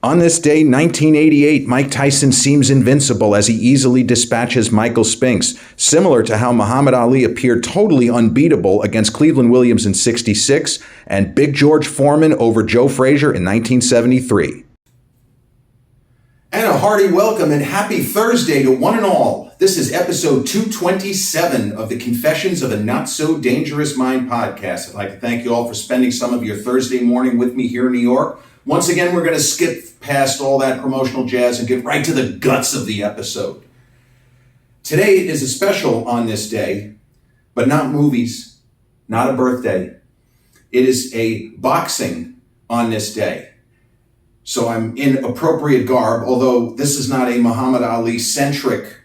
On this day, 1988, Mike Tyson seems invincible as he easily dispatches Michael Spinks, similar to how Muhammad Ali appeared totally unbeatable against Cleveland Williams in '66 and Big George Foreman over Joe Frazier in 1973. And a hearty welcome and happy Thursday to one and all. This is episode 227 of the Confessions of a Not So Dangerous Mind podcast. I'd like to thank you all for spending some of your Thursday morning with me here in New York. Once again, we're going to skip past all that promotional jazz and get right to the guts of the episode. Today is a special on this day, but not movies, not a birthday. It is a boxing on this day. So I'm in appropriate garb, although this is not a Muhammad Ali centric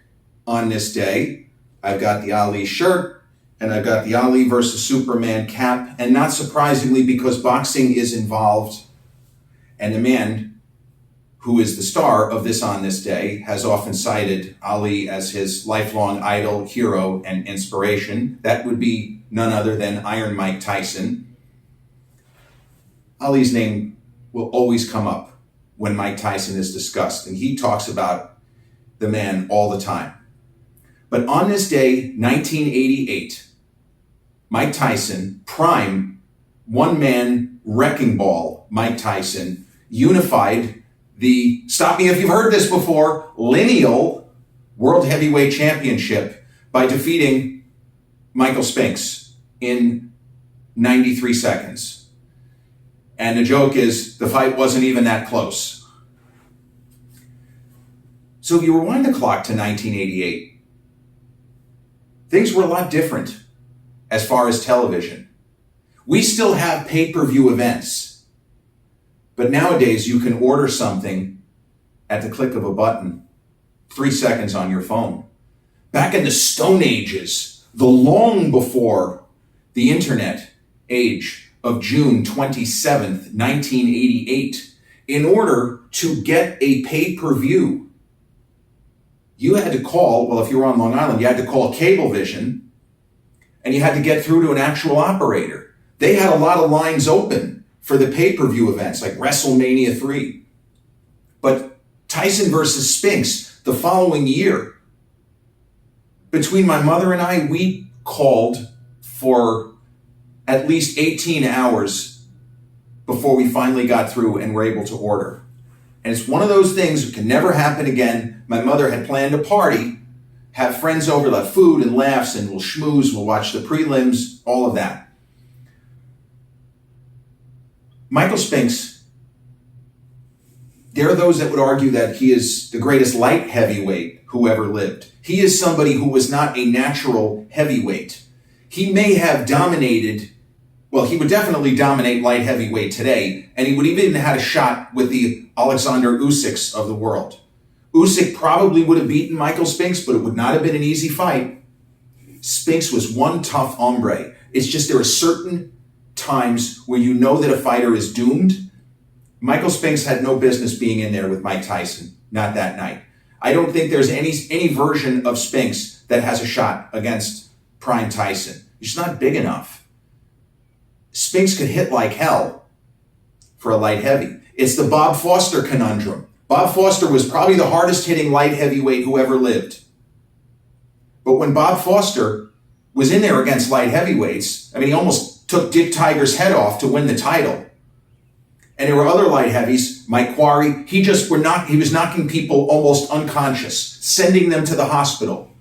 on this day. I've got the Ali shirt and I've got the Ali versus Superman cap, and not surprisingly because boxing is involved. And the man who is the star of this on this day has often cited Ali as his lifelong idol, hero, and inspiration. That would be none other than Iron Mike Tyson. Ali's name will always come up when Mike Tyson is discussed, and he talks about the man all the time. But on this day, 1988, Mike Tyson, prime one-man wrecking ball Mike Tyson, unified the, stop me if you've heard this before, lineal World Heavyweight Championship by defeating Michael Spinks in 93 seconds. And the joke is, the fight wasn't even that close. So if you rewind the clock to 1988, things were a lot different as far as television. We still have pay-per-view events. But nowadays, you can order something at the click of a button, 3 seconds on your phone. Back in the Stone Ages, the long before the internet age of June 27th, 1988, in order to get a pay-per-view, you had to call, well, if you were on Long Island, you had to call Cablevision, and you had to get through to an actual operator. They had a lot of lines open for the pay-per-view events like WrestleMania 3. But Tyson versus Spinks the following year, between my mother and I, we called for at least 18 hours before we finally got through and were able to order. And it's one of those things that can never happen again. My mother had planned a party, have friends over, have food and laughs, and we'll schmooze, we'll watch the prelims, all of that. Michael Spinks, there are those that would argue that he is the greatest light heavyweight who ever lived. He is somebody who was not a natural heavyweight. He may have dominated, well, he would definitely dominate light heavyweight today, and he would even have had a shot with the Alexander Usyks of the world. Usyk probably would have beaten Michael Spinks, but it would not have been an easy fight. Spinks was one tough hombre. It's just there are certain times where you know that a fighter is doomed. Michael Spinks had no business being in there with Mike Tyson, not that night. I don't think there's any version of Spinks that has a shot against prime Tyson. He's not big enough. Spinks could hit like hell for a light heavy. It's the Bob Foster conundrum. Bob Foster was probably the hardest hitting light heavyweight who ever lived. But when Bob Foster was in there against light heavyweights, I mean, he almost took Dick Tiger's head off to win the title. And there were other light heavies, Mike Quarry, he was knocking people almost unconscious, sending them to the hospital.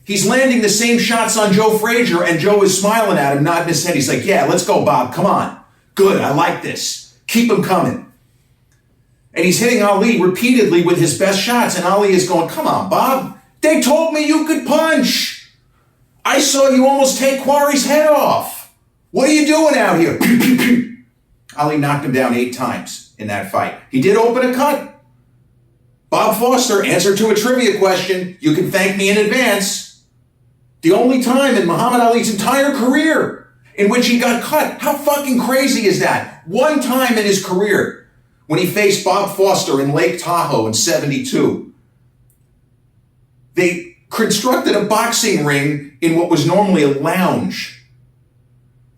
He's landing the same shots on Joe Frazier, and Joe is smiling at him, nodding his head. He's like, yeah, let's go, Bob, come on. Good, I like this. Keep him coming. And he's hitting Ali repeatedly with his best shots, and Ali is going, come on, Bob, they told me you could punch. I saw you almost take Quarry's head off. What are you doing out here? Ali knocked him down 8 times in that fight. He did open a cut. Bob Foster, answer to a trivia question. You can thank me in advance. The only time in Muhammad Ali's entire career in which he got cut. How fucking crazy is that? One time in his career when he faced Bob Foster in Lake Tahoe in '72. They constructed a boxing ring in what was normally a lounge.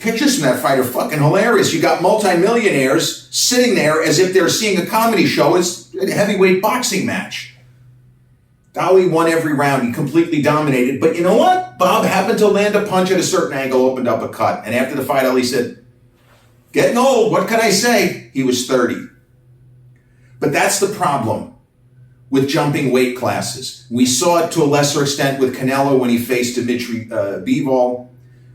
Pictures from that fight are fucking hilarious. You got multimillionaires sitting there as if they're seeing a comedy show. It's a heavyweight boxing match. Ali won every round. He completely dominated. But you know what? Bob happened to land a punch at a certain angle, opened up a cut. And after the fight, Ali said, getting old, what can I say? He was 30. But that's the problem with jumping weight classes. We saw it to a lesser extent with Canelo when he faced Dimitri Bivol.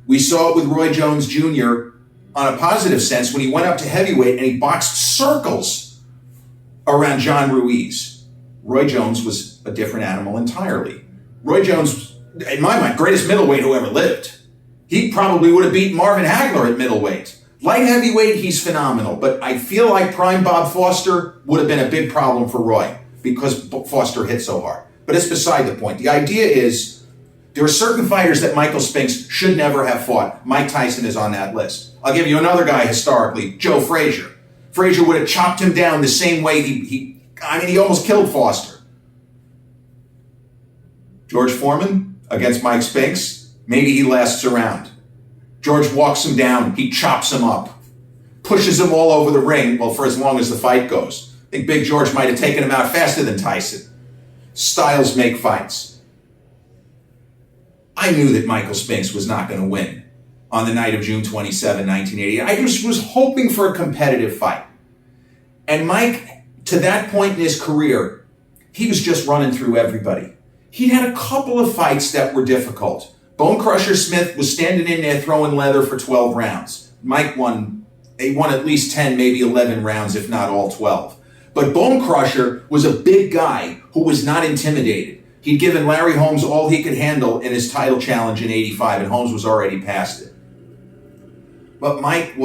We saw it with Roy Jones Jr. on a positive sense when he went up to heavyweight and he boxed circles around John Ruiz. Roy Jones was a different animal entirely. Roy Jones, in my mind, greatest middleweight who ever lived. He probably would have beaten Marvin Hagler at middleweight. Light heavyweight, he's phenomenal. But I feel like prime Bob Foster would have been a big problem for Roy because Foster hit so hard. But it's beside the point. The idea is, there are certain fighters that Michael Spinks should never have fought. Mike Tyson is on that list. I'll give you another guy historically, Joe Frazier. Frazier would have chopped him down the same way he almost killed Foster. George Foreman against Mike Spinks, maybe he lasts around. George walks him down, he chops him up, pushes him all over the ring, well, for as long as the fight goes. I think Big George might have taken him out faster than Tyson. Styles make fights. I knew that Michael Spinks was not going to win on the night of June 27, 1980. I just was hoping for a competitive fight. And Mike, to that point in his career, he was just running through everybody. He had a couple of fights that were difficult. Bone Crusher Smith was standing in there throwing leather for 12 rounds. Mike won at least 10, maybe 11 rounds, if not all 12. But Bone Crusher was a big guy who was not intimidated. He'd given Larry Holmes all he could handle in his title challenge in 85, and Holmes was already past it. But Mike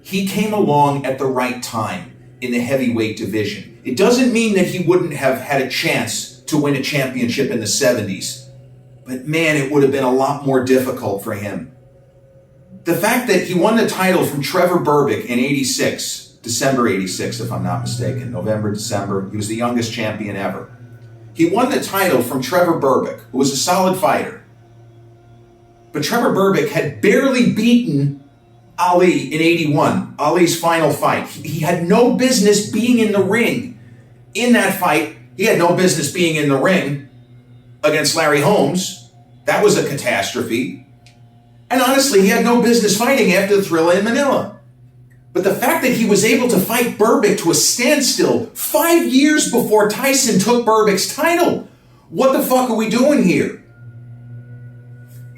he came along at the right time in the heavyweight division. It doesn't mean that he wouldn't have had a chance to win a championship in the 70s. But man, it would have been a lot more difficult for him. The fact that he won the title from Trevor Berbick in 86, December 86, if I'm not mistaken, November, December, he was the youngest champion ever. He won the title from Trevor Berbick, who was a solid fighter. But Trevor Berbick had barely beaten Ali in 81, Ali's final fight. He had no business being in the ring in that fight. He had no business being in the ring against Larry Holmes. That was a catastrophe. And honestly, he had no business fighting after the Thrilla in Manila. But the fact that he was able to fight Berbick to a standstill 5 years before Tyson took Berbick's title, what the fuck are we doing here?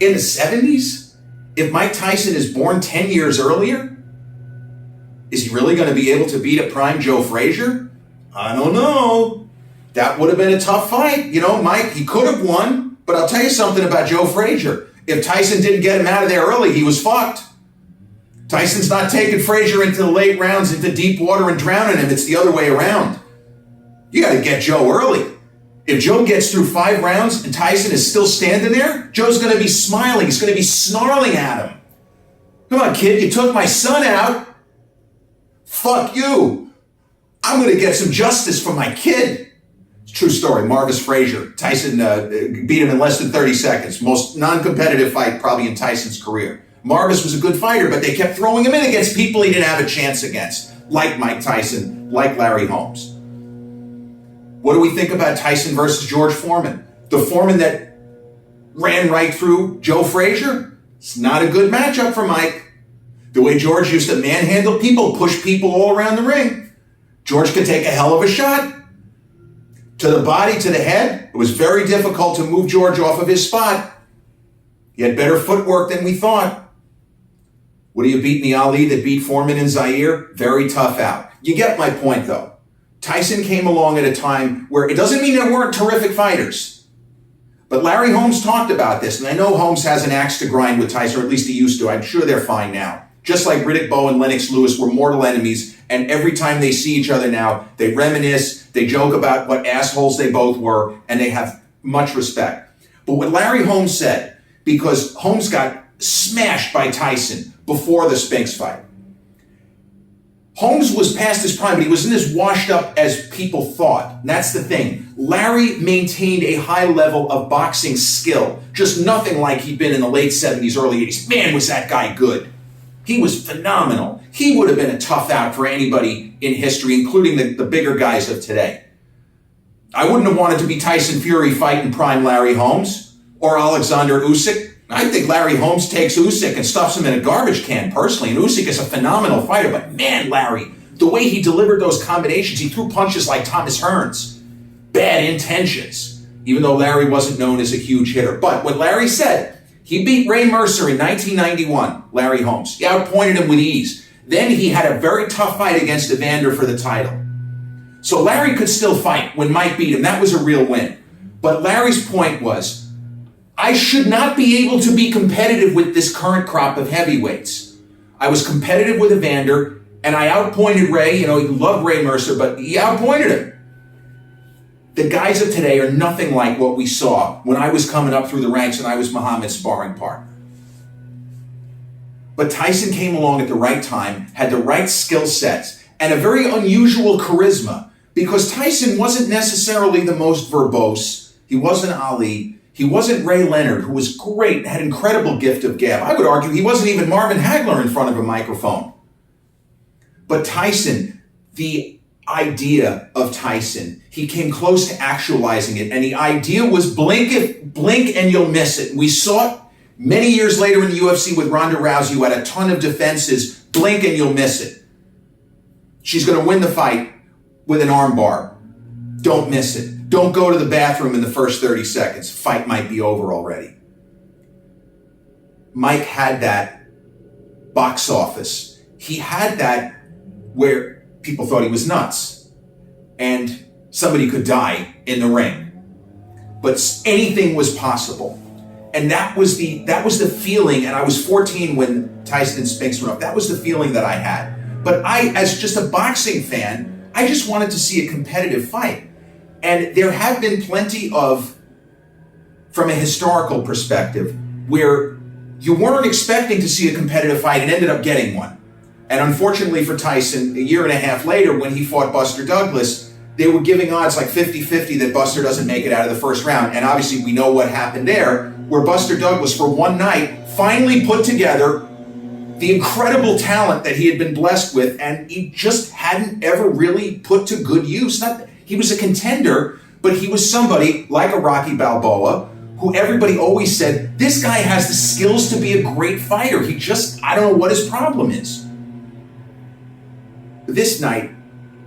In the 70s? If Mike Tyson is born 10 years earlier? Is he really going to be able to beat a prime Joe Frazier? I don't know. That would have been a tough fight. You know, Mike, he could have won, but I'll tell you something about Joe Frazier. If Tyson didn't get him out of there early, he was fucked. Tyson's not taking Frazier into the late rounds, into deep water and drowning him. It's the other way around. You got to get Joe early. If Joe gets through 5 rounds and Tyson is still standing there, Joe's going to be smiling. He's going to be snarling at him. Come on, kid, you took my son out. Fuck you. I'm going to get some justice for my kid. It's a true story. Marvis Frazier. Tyson beat him in less than 30 seconds. Most non-competitive fight probably in Tyson's career. Marvis was a good fighter, but they kept throwing him in against people he didn't have a chance against, like Mike Tyson, like Larry Holmes. What do we think about Tyson versus George Foreman? The Foreman that ran right through Joe Frazier? It's not a good matchup for Mike. The way George used to manhandle people, push people all around the ring. George could take a hell of a shot. To the body, to the head. It was very difficult to move George off of his spot. He had better footwork than we thought. Would he have beaten the Ali that beat Foreman and Zaire? Very tough out. You get my point, though. Tyson came along at a time where it doesn't mean there weren't terrific fighters. But Larry Holmes talked about this, and I know Holmes has an axe to grind with Tyson, or at least he used to. I'm sure they're fine now. Just like Riddick Bowe and Lennox Lewis were mortal enemies, and every time they see each other now, they reminisce, they joke about what assholes they both were, and they have much respect. But what Larry Holmes said, because Holmes got smashed by Tyson before the Spinks fight. Holmes was past his prime, but he wasn't as washed up as people thought. And that's the thing. Larry maintained a high level of boxing skill, just nothing like he'd been in the late 70s, early 80s. Man, was that guy good. He was phenomenal. He would have been a tough out for anybody in history, including the bigger guys of today. I wouldn't have wanted to be Tyson Fury fighting prime Larry Holmes or Alexander Usyk. I think Larry Holmes takes Usyk and stuffs him in a garbage can personally, and Usyk is a phenomenal fighter, but man, Larry, the way he delivered those combinations, he threw punches like Thomas Hearns. Bad intentions, even though Larry wasn't known as a huge hitter. But what Larry said, he beat Ray Mercer in 1991, Larry Holmes. He outpointed him with ease. Then he had a very tough fight against Evander for the title. So Larry could still fight when Mike beat him. That was a real win. But Larry's point was, I should not be able to be competitive with this current crop of heavyweights. I was competitive with Evander, and I outpointed Ray. You know, he loved Ray Mercer, but he outpointed him. The guys of today are nothing like what we saw when I was coming up through the ranks and I was Muhammad's sparring partner. But Tyson came along at the right time, had the right skill sets, and a very unusual charisma, because Tyson wasn't necessarily the most verbose. He wasn't Ali. He wasn't Ray Leonard, who was great, had incredible gift of gab. I would argue he wasn't even Marvin Hagler in front of a microphone. But Tyson, the idea of Tyson, he came close to actualizing it, and the idea was blink and you'll miss it. We saw it many years later in the UFC with Ronda Rousey, who had a ton of defenses. Blink and you'll miss it. She's going to win the fight with an armbar. Don't miss it. Don't go to the bathroom in the first 30 seconds. Fight might be over already. Mike had that box office. He had that where people thought he was nuts and somebody could die in the ring. But anything was possible. And that was the feeling, and I was 14 when Tyson and Spinks went up. That was the feeling that I had. But I, as just a boxing fan, I just wanted to see a competitive fight. And there have been plenty of, from a historical perspective, where you weren't expecting to see a competitive fight and ended up getting one. And unfortunately for Tyson, a year and a half later, when he fought Buster Douglas, they were giving odds like 50-50 that Buster doesn't make it out of the first round. And obviously we know what happened there, where Buster Douglas, for one night, finally put together the incredible talent that he had been blessed with, and he just hadn't ever really put to good use. He was a contender, but he was somebody like a Rocky Balboa, who everybody always said, this guy has the skills to be a great fighter. I don't know what his problem is. This night,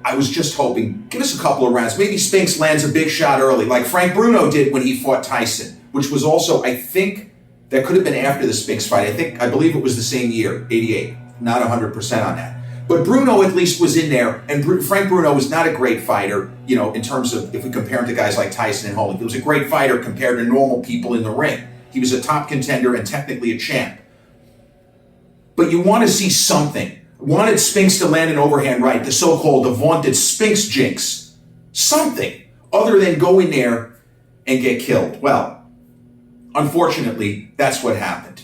I was just hoping, give us a couple of rounds. Maybe Spinks lands a big shot early, like Frank Bruno did when he fought Tyson, which was also, I think, that could have been after the Spinks fight. I believe it was the same year, 88. Not 100% on that. But Bruno at least was in there, and Frank Bruno was not a great fighter, in terms of, if we compare him to guys like Tyson and Holyfield. He was a great fighter compared to normal people in the ring. He was a top contender and technically a champ. But you want to see something. Wanted Spinks to land an overhand right, the so-called, the vaunted Spinks jinx. Something other than go in there and get killed. Well, unfortunately, that's what happened.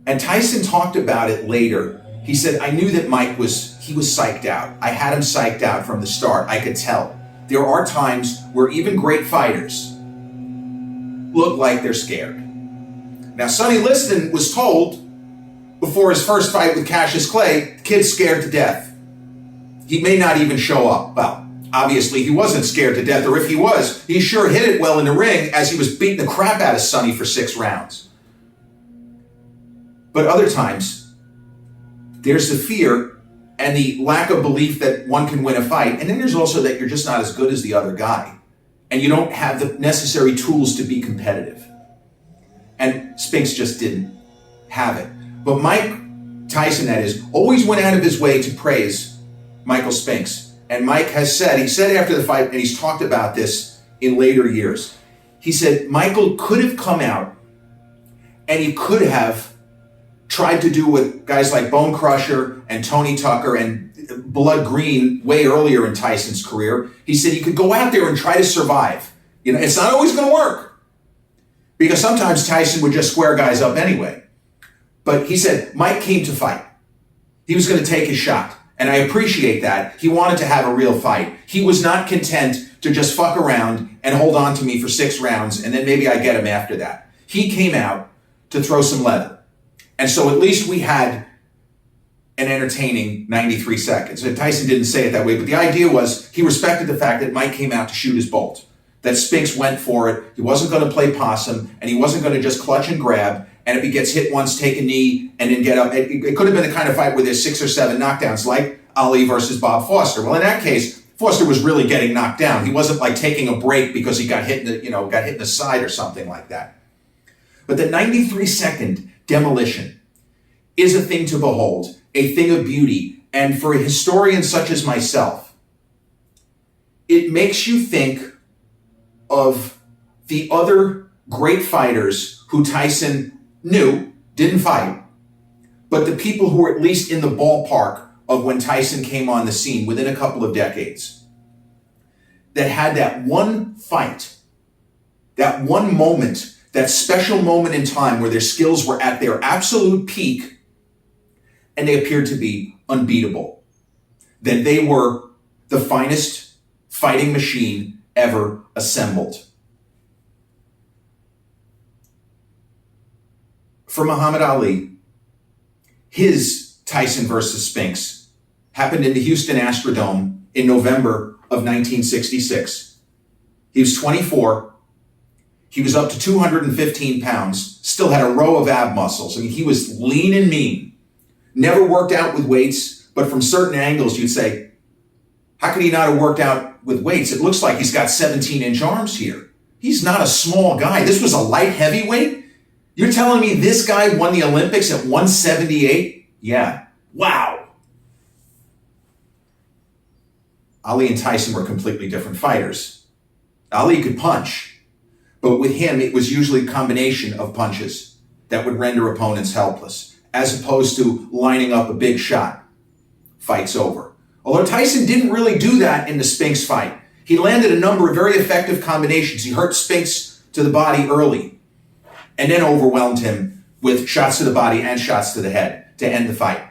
And Tyson talked about it later. He said, I knew that Mike was psyched out. I had him psyched out from the start. I could tell. There are times where even great fighters look like they're scared. Now, Sonny Liston was told before his first fight with Cassius Clay, the kid's scared to death. He may not even show up. Well, obviously he wasn't scared to death, or if he was, he sure hit it well in the ring as he was beating the crap out of Sonny for 6 rounds. But other times, there's the fear and the lack of belief that one can win a fight. And then there's also that you're just not as good as the other guy. And you don't have the necessary tools to be competitive. And Spinks just didn't have it. But Mike Tyson, that is, always went out of his way to praise Michael Spinks. And Mike he said after the fight, and he's talked about this in later years, he said Michael could have come out and he could have tried to do what guys like Bone Crusher and Tony Tucker and Blood Green way earlier in Tyson's career. He said he could go out there and try to survive. It's not always going to work, because sometimes Tyson would just square guys up anyway. But he said Mike came to fight. He was going to take his shot. And I appreciate that. He wanted to have a real fight. He was not content to just fuck around and hold on to me for 6 rounds, and then maybe I get him after that. He came out to throw some leather. And so at least we had an entertaining 93 seconds. And Tyson didn't say it that way, but the idea was he respected the fact that Mike came out to shoot his bolt, that Spinks went for it. He wasn't going to play possum, and he wasn't going to just clutch and grab. And if he gets hit once, take a knee, and then get up. It could have been the kind of fight where there's 6 or 7 knockdowns, like Ali versus Bob Foster. Well, in that case, Foster was really getting knocked down. He wasn't like taking a break because he got hit in the side or something like that. But the 93-second demolition is a thing to behold, a thing of beauty. And for a historian such as myself, it makes you think of the other great fighters who Tyson knew, didn't fight, but the people who were at least in the ballpark of when Tyson came on the scene within a couple of decades, that had that one fight, that one moment, that special moment in time where their skills were at their absolute peak and they appeared to be unbeatable. That they were the finest fighting machine ever assembled. For Muhammad Ali, his Tyson versus Spinks happened in the Houston Astrodome in November of 1966. He was 24. He was up to 215 pounds, still had a row of ab muscles. I mean, he was lean and mean. Never worked out with weights, but from certain angles, you'd say, how could he not have worked out with weights? It looks like he's got 17-inch arms here. He's not a small guy. This was a light heavyweight? You're telling me this guy won the Olympics at 178? Yeah. Wow. Ali and Tyson were completely different fighters. Ali could punch. But with him, it was usually a combination of punches that would render opponents helpless, as opposed to lining up a big shot. Fight's over. Although Tyson didn't really do that in the Spinks fight. He landed a number of very effective combinations. He hurt Spinks to the body early, and then overwhelmed him with shots to the body and shots to the head to end the fight.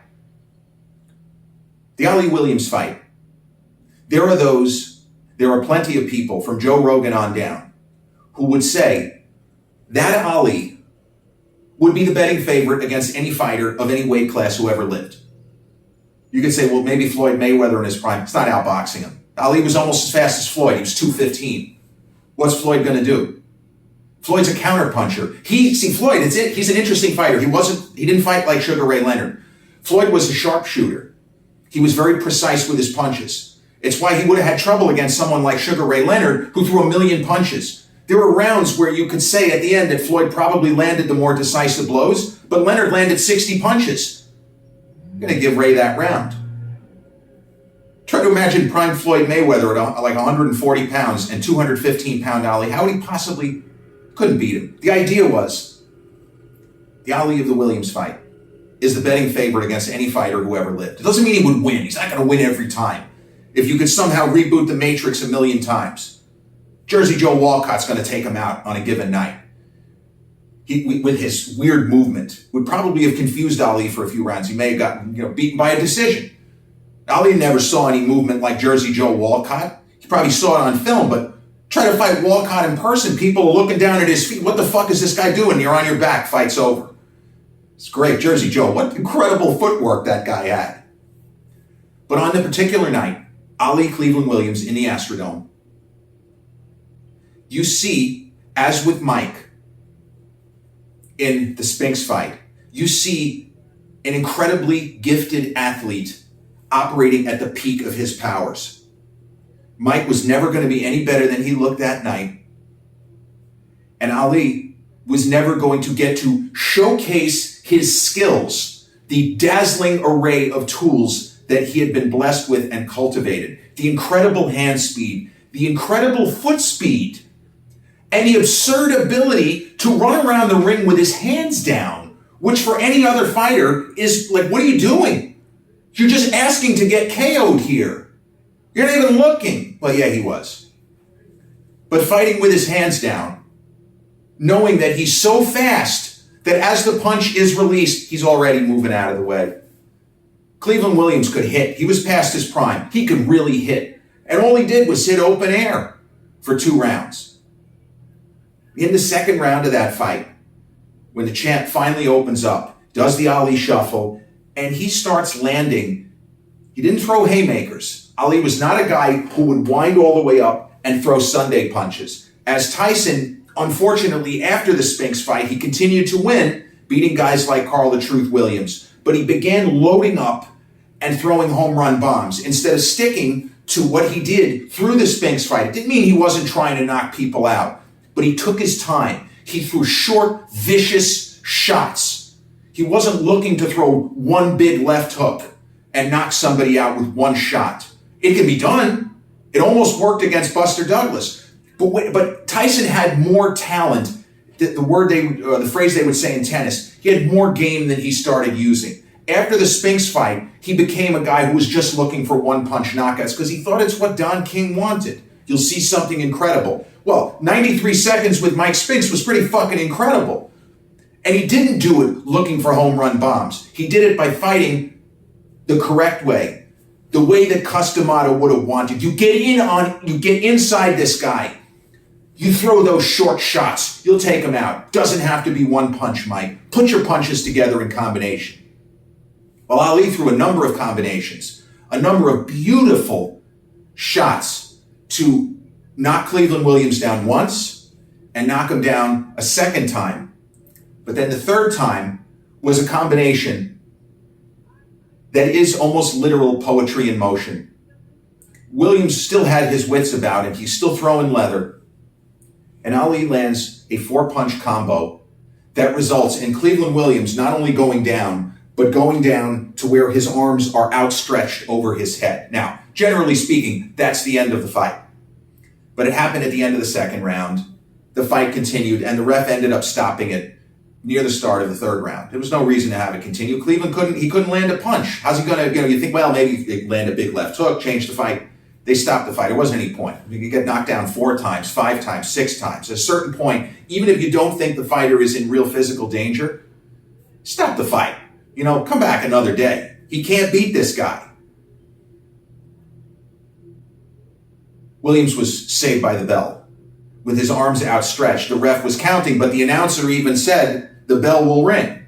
The Ali-Williams fight. There are plenty of people, from Joe Rogan on down, who would say that Ali would be the betting favorite against any fighter of any weight class who ever lived. You could say, well, maybe Floyd Mayweather in his prime. It's not outboxing him. Ali was almost as fast as Floyd. He was 215. What's Floyd going to do? Floyd's a counterpuncher. Floyd, he's an interesting fighter. He didn't fight like Sugar Ray Leonard. Floyd was a sharpshooter. He was very precise with his punches. It's why he would have had trouble against someone like Sugar Ray Leonard, who threw 1,000,000 punches. There were rounds where you could say at the end that Floyd probably landed the more decisive blows, but Leonard landed 60 punches. I'm going to give Ray that round. Try to imagine prime Floyd Mayweather at like 140 pounds and 215-pound Ali. How would he possibly... Couldn't beat him. The idea was the Ali of the Williams fight is the betting favorite against any fighter who ever lived. It doesn't mean he would win. He's not going to win every time. If you could somehow reboot the Matrix 1,000,000 times, Jersey Joe Walcott's going to take him out on a given night. He, with his weird movement, would probably have confused Ali for a few rounds. He may have gotten beaten by a decision. Ali never saw any movement like Jersey Joe Walcott. He probably saw it on film, but try to fight Walcott in person, people are looking down at his feet. What the fuck is this guy doing? You're on your back, fight's over. It's great. Jersey Joe, what incredible footwork that guy had. But on the particular night, Ali Cleveland Williams in the Astrodome, you see, as with Mike in the Spinks fight, you see an incredibly gifted athlete operating at the peak of his powers. Mike was never going to be any better than he looked that night. And Ali was never going to get to showcase his skills, the dazzling array of tools that he had been blessed with and cultivated, the incredible hand speed, the incredible foot speed, and the absurd ability to run around the ring with his hands down, which for any other fighter is like, what are you doing? You're just asking to get KO'd here. You're not even looking. Well, yeah, he was. But fighting with his hands down, knowing that he's so fast that as the punch is released, he's already moving out of the way. Cleveland Williams could hit. He was past his prime. He could really hit. And all he did was hit open air. for 2 rounds. In the second round of that fight, when the champ finally opens up, does the Ali shuffle, and he starts landing, he didn't throw haymakers. Ali was not a guy who would wind all the way up and throw Sunday punches. As Tyson, unfortunately, after the Spinks fight, he continued to win, beating guys like Carl the Truth Williams. But he began loading up and throwing home run bombs instead of sticking to what he did through the Spinks fight. It didn't mean he wasn't trying to knock people out, but he took his time. He threw short, vicious shots. He wasn't looking to throw one big left hook and knock somebody out with one shot. It can be done. It almost worked against Buster Douglas. But Tyson had more talent. The phrase they would say in tennis, he had more game than he started using. After the Spinks fight, he became a guy who was just looking for one-punch knockouts because he thought it's what Don King wanted. You'll see something incredible. Well, 93 seconds with Mike Spinks was pretty fucking incredible. And he didn't do it looking for home run bombs. He did it by fighting the correct way, the way that Cus D'Amato would have wanted. You get inside this guy. You throw those short shots. You'll take him out. Doesn't have to be one punch, Mike. Put your punches together in combination. Well, Ali threw a number of combinations, a number of beautiful shots to knock Cleveland Williams down once and knock him down a second time. But then the third time was a combination that is almost literal poetry in motion. Williams still had his wits about him. He's still throwing leather. And Ali lands a 4-punch combo that results in Cleveland Williams not only going down, but going down to where his arms are outstretched over his head. Now, generally speaking, that's the end of the fight. But it happened at the end of the second round. The fight continued, and the ref ended up stopping it near the start of the third round. There was no reason to have it continue. Cleveland couldn't land a punch. How's he gonna, you think, well, maybe they land a big left hook, change the fight. They stopped the fight. There wasn't any point. You could get knocked down 4 times, 5 times, 6 times. At a certain point, even if you don't think the fighter is in real physical danger, stop the fight. Come back another day. He can't beat this guy. Williams was saved by the bell. With his arms outstretched, the ref was counting, but the announcer even said, the bell will ring.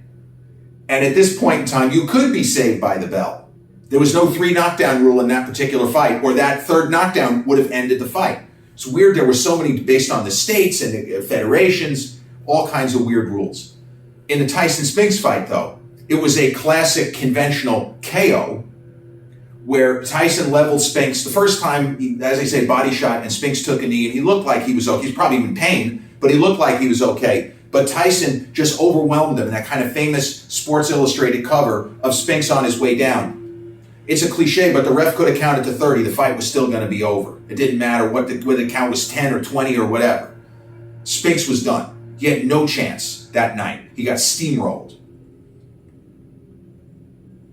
And at this point in time, you could be saved by the bell. There was no 3 knockdown rule in that particular fight, or that third knockdown would have ended the fight. It's weird. There were so many based on the states and the federations, all kinds of weird rules. In the Tyson-Spinks fight, though, it was a classic conventional KO where Tyson leveled Spinks. The first time, as I say, body shot, and Spinks took a knee, and he looked like he was okay. He's probably in pain, but he looked like he was okay. But Tyson just overwhelmed him in that kind of famous Sports Illustrated cover of Spinks on his way down. It's a cliche, but the ref could have counted to 30. The fight was still going to be over. It didn't matter whether the count was 10 or 20 or whatever. Spinks was done. He had no chance that night. He got steamrolled.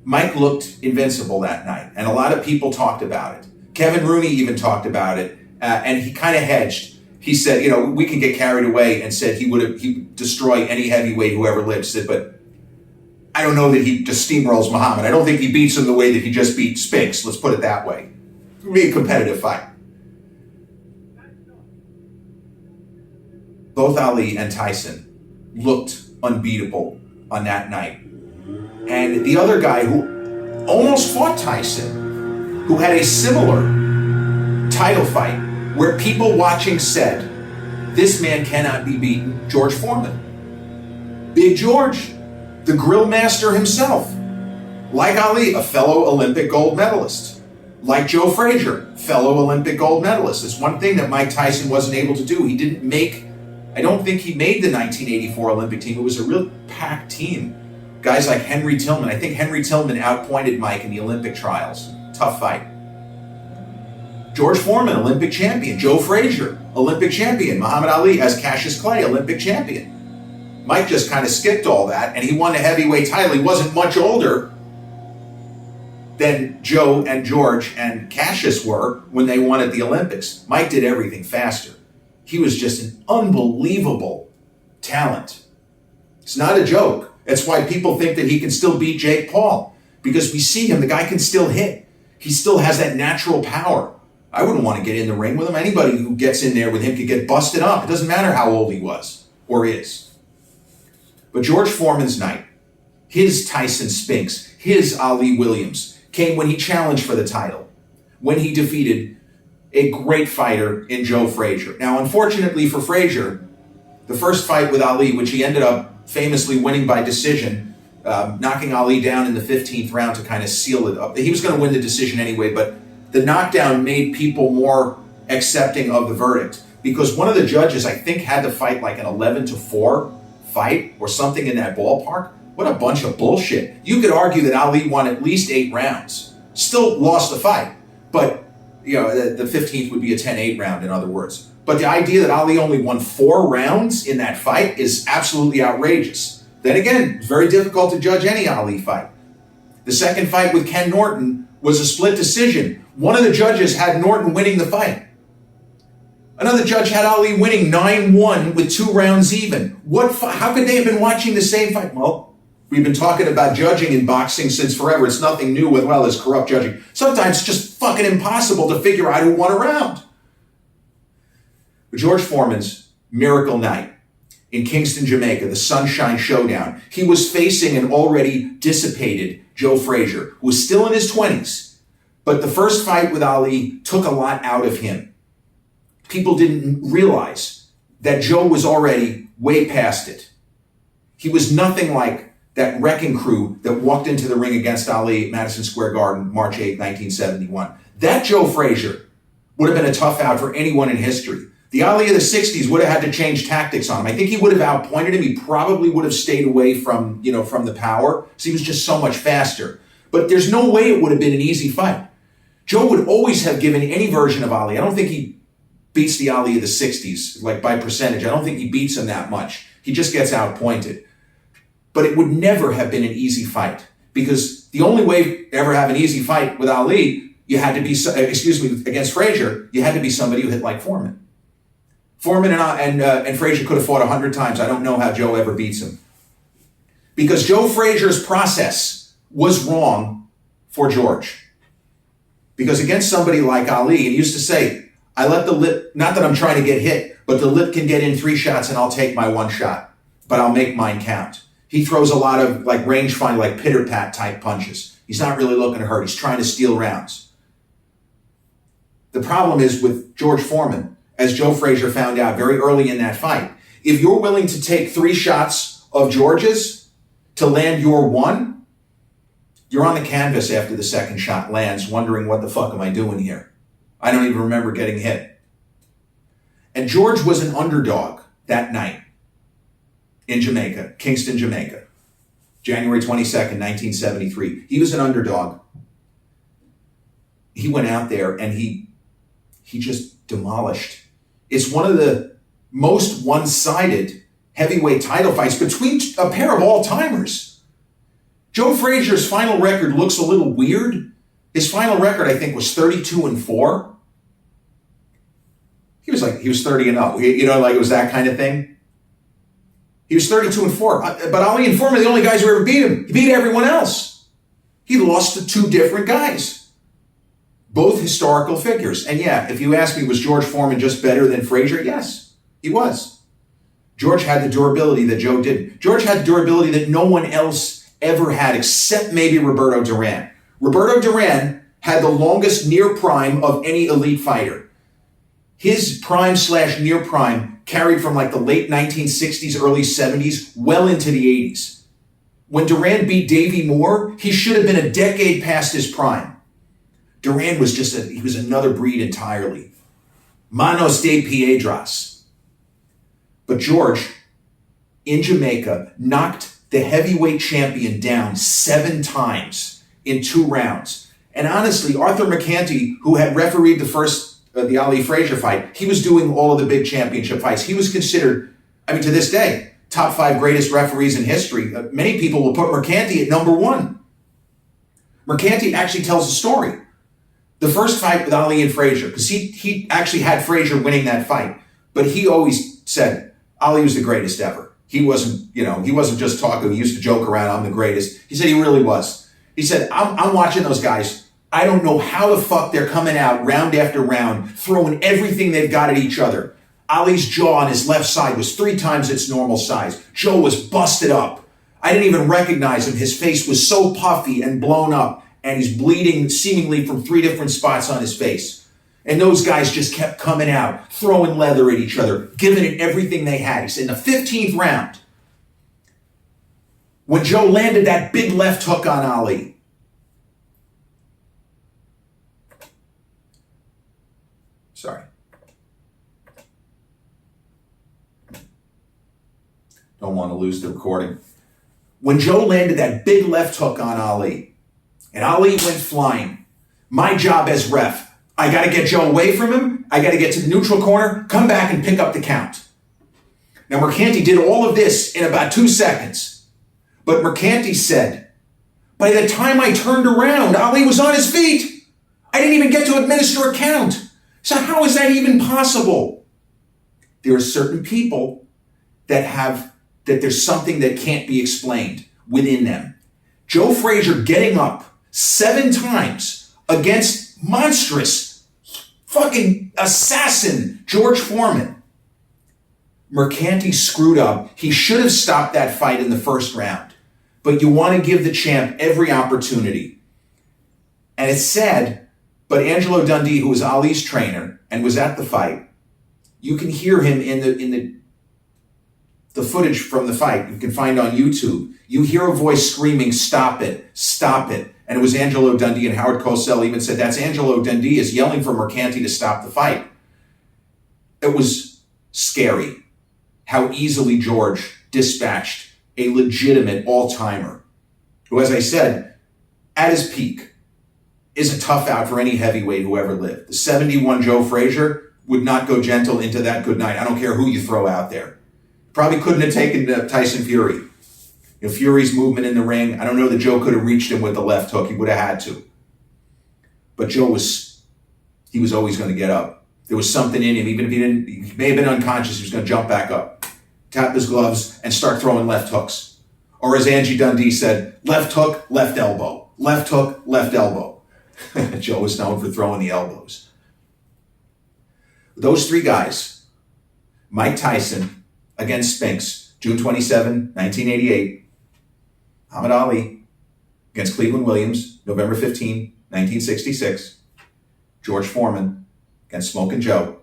Mike looked invincible that night, and a lot of people talked about it. Kevin Rooney even talked about it, and he kind of hedged. He said, we can get carried away, and said he'd destroy any heavyweight who ever lived. Said, but I don't know that he just steamrolls Muhammad. I don't think he beats him the way that he just beat Spinks. Let's put it that way. It would be a competitive fight. Both Ali and Tyson looked unbeatable on that night. And the other guy who almost fought Tyson, who had a similar title fight, where people watching said, this man cannot be beaten, George Foreman. Big George, the grill master himself. Like Ali, a fellow Olympic gold medalist. Like Joe Frazier, fellow Olympic gold medalist. It's one thing that Mike Tyson wasn't able to do. I don't think he made the 1984 Olympic team. It was a real packed team. Guys like Henry Tillman. I think Henry Tillman outpointed Mike in the Olympic trials. Tough fight. George Foreman, Olympic champion. Joe Frazier, Olympic champion. Muhammad Ali as Cassius Clay, Olympic champion. Mike just kind of skipped all that, and he won a heavyweight title. He wasn't much older than Joe and George and Cassius were when they won at the Olympics. Mike did everything faster. He was just an unbelievable talent. It's not a joke. That's why people think that he can still beat Jake Paul, because we see him. The guy can still hit. He still has that natural power. I wouldn't want to get in the ring with him. Anybody who gets in there with him could get busted up. It doesn't matter how old he was or is. But George Foreman's night, his Tyson Spinks, his Ali Williams, came when he challenged for the title, when he defeated a great fighter in Joe Frazier. Now, unfortunately for Frazier, the first fight with Ali, which he ended up famously winning by decision, knocking Ali down in the 15th round to kind of seal it up. He was going to win the decision anyway, but the knockdown made people more accepting of the verdict because one of the judges, I think, had to fight like an 11-4 fight or something in that ballpark. What a bunch of bullshit. You could argue that Ali won at least 8 rounds, still lost the fight, but the 15th would be a 10-8 round, in other words. But the idea that Ali only won 4 rounds in that fight is absolutely outrageous. Then again, it's very difficult to judge any Ali fight. The second fight with Ken Norton was a split decision. One of the judges had Norton winning the fight. Another judge had Ali winning 9-1 with 2 rounds even. How could they have been watching the same fight? Well, we've been talking about judging in boxing since forever. It's nothing new as well as corrupt judging. Sometimes it's just fucking impossible to figure out who won a round. But George Foreman's miracle night in Kingston, Jamaica, the Sunshine Showdown, he was facing an already dissipated Joe Frazier, who was still in his 20s. But the first fight with Ali took a lot out of him. People didn't realize that Joe was already way past it. He was nothing like that wrecking crew that walked into the ring against Ali at Madison Square Garden, March 8, 1971. That Joe Frazier would have been a tough out for anyone in history. The Ali of the 60s would have had to change tactics on him. I think he would have outpointed him. He probably would have stayed away from the power. So he was just so much faster. But there's no way it would have been an easy fight. Joe would always have given any version of Ali. I don't think he beats the Ali of the 60s, like by percentage. I don't think he beats him that much. He just gets outpointed. But it would never have been an easy fight because the only way to ever have an easy fight with Ali, you had to be, against Frazier, you had to be somebody who hit like Foreman. Foreman and Frazier could have fought 100 times. I don't know how Joe ever beats him. Because Joe Frazier's process was wrong for George. Because against somebody like Ali, he used to say, I let the lip, not that I'm trying to get hit, but the lip can get in 3 shots and I'll take my 1 shot, but I'll make mine count. He throws a lot of like rangefinder, like pitter-pat type punches. He's not really looking to hurt. He's trying to steal rounds. The problem is with George Foreman, as Joe Frazier found out very early in that fight, if you're willing to take 3 shots of George's to land your 1, you're on the canvas after the second shot lands, wondering what the fuck am I doing here? I don't even remember getting hit. And George was an underdog that night in Jamaica, Kingston, Jamaica, January 22nd, 1973. He was an underdog. He went out there and he just demolished. It's one of the most one-sided heavyweight title fights between a pair of all-timers. Joe Frazier's final record looks a little weird. His final record, I think, was 32-4. He was 30-0. Like it was that kind of thing. He was 32-4. But Ali and Foreman are the only guys who ever beat him. He beat everyone else. He lost to 2 different guys. Both historical figures. And yeah, if you ask me, was George Foreman just better than Frazier? Yes, he was. George had the durability that Joe didn't. George had the durability that no one else ever had except maybe Roberto Duran. Roberto Duran had the longest near prime of any elite fighter. His prime/near prime carried from like the late 1960s, early 70s, well into the 80s. When Duran beat Davey Moore, he should have been a decade past his prime. Duran was he was another breed entirely. Manos de Piedras. But George, in Jamaica, knocked the heavyweight champion down 7 times in 2 rounds. And honestly, Arthur McCanty, who had refereed the Ali Frazier fight, he was doing all of the big championship fights. He was considered, to this day, top 5 greatest referees in history. Many people will put McCanty at number 1. McCanty actually tells a story. The first fight with Ali and Frazier, because he actually had Frazier winning that fight, but he always said Ali was the greatest ever. He wasn't just talking. He used to joke around, I'm the greatest. He said he really was. He said, I'm watching those guys I don't know how the fuck they're coming out round after round, throwing everything they've got at each other. Ali's jaw on his left side was 3 times its normal size. Joe was busted up. I didn't even recognize him. His face was so puffy and blown up, and he's bleeding seemingly from 3 different spots on his face. And those guys just kept coming out, throwing leather at each other, giving it everything they had. He said in the 15th round, when Joe landed that big left hook on Ali, sorry. Don't want to lose the recording. When Joe landed that big left hook on Ali, and Ali went flying, my job as ref, I got to get Joe away from him. I got to get to the neutral corner, come back and pick up the count. Now, Mercanti did all of this in about 2 seconds. But Mercanti said, by the time I turned around, Ali was on his feet. I didn't even get to administer a count. So how is that even possible? There are certain people that there's something that can't be explained within them. Joe Frazier getting up 7 times against monstrous fucking assassin George Foreman. Mercanti screwed up. He should have stopped that fight in the first round. But you want to give the champ every opportunity. And it's sad, but Angelo Dundee, who was Ali's trainer and was at the fight, you can hear him in the footage from the fight. You can find on YouTube. You hear a voice screaming, "Stop it, stop it." And it was Angelo Dundee, and Howard Cosell even said, that's Angelo Dundee is yelling for Mercanti to stop the fight. It was scary how easily George dispatched a legitimate all-timer, who, as I said, at his peak, is a tough out for any heavyweight who ever lived. The 71 Joe Frazier would not go gentle into that good night. I don't care who you throw out there. Probably couldn't have taken Tyson Fury. You know, Fury's movement in the ring, I don't know that Joe could have reached him with the left hook. He would have had to. But Joe was always going to get up. There was something in him, even if he may have been unconscious, he was going to jump back up, tap his gloves, and start throwing left hooks. Or as Angie Dundee said, left hook, left elbow. Left hook, left elbow. Joe was known for throwing the elbows. Those 3 guys, Mike Tyson against Spinks, June 27, 1988. Muhammad Ali against Cleveland Williams, November 15, 1966. George Foreman against Smokin' Joe,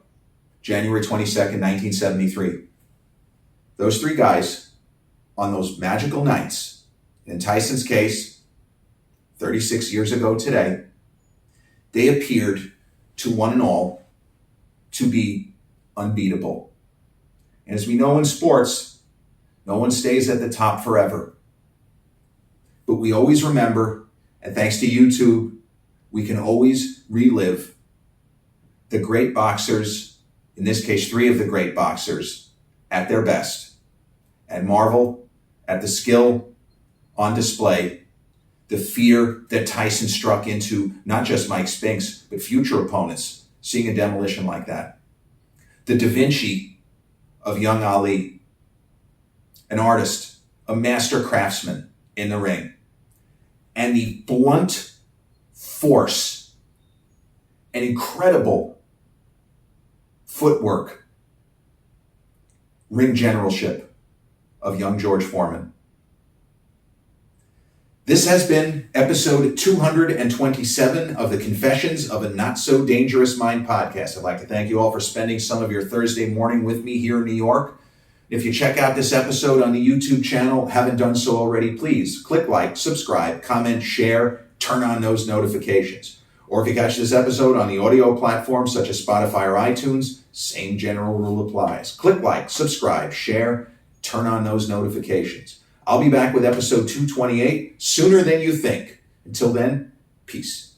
January 22nd, 1973. Those 3 guys, on those magical nights, in Tyson's case, 36 years ago today, they appeared to one and all to be unbeatable. And as we know in sports, no one stays at the top forever. But we always remember, and thanks to YouTube, we can always relive the great boxers, in this case 3 of the great boxers, at their best, and marvel at the skill on display, the fear that Tyson struck into not just Mike Spinks, but future opponents, seeing a demolition like that. The Da Vinci of young Ali, an artist, a master craftsman in the ring, and the blunt force and incredible footwork, ring generalship of young George Foreman. This has been episode 227 of the Confessions of a Not So Dangerous Mind podcast. I'd like to thank you all for spending some of your Thursday morning with me here in New York. If you check out this episode on the YouTube channel, haven't done so already, please click like, subscribe, comment, share, turn on those notifications. Or if you catch this episode on the audio platforms such as Spotify or iTunes, same general rule applies. Click like, subscribe, share, turn on those notifications. I'll be back with episode 228 sooner than you think. Until then, peace.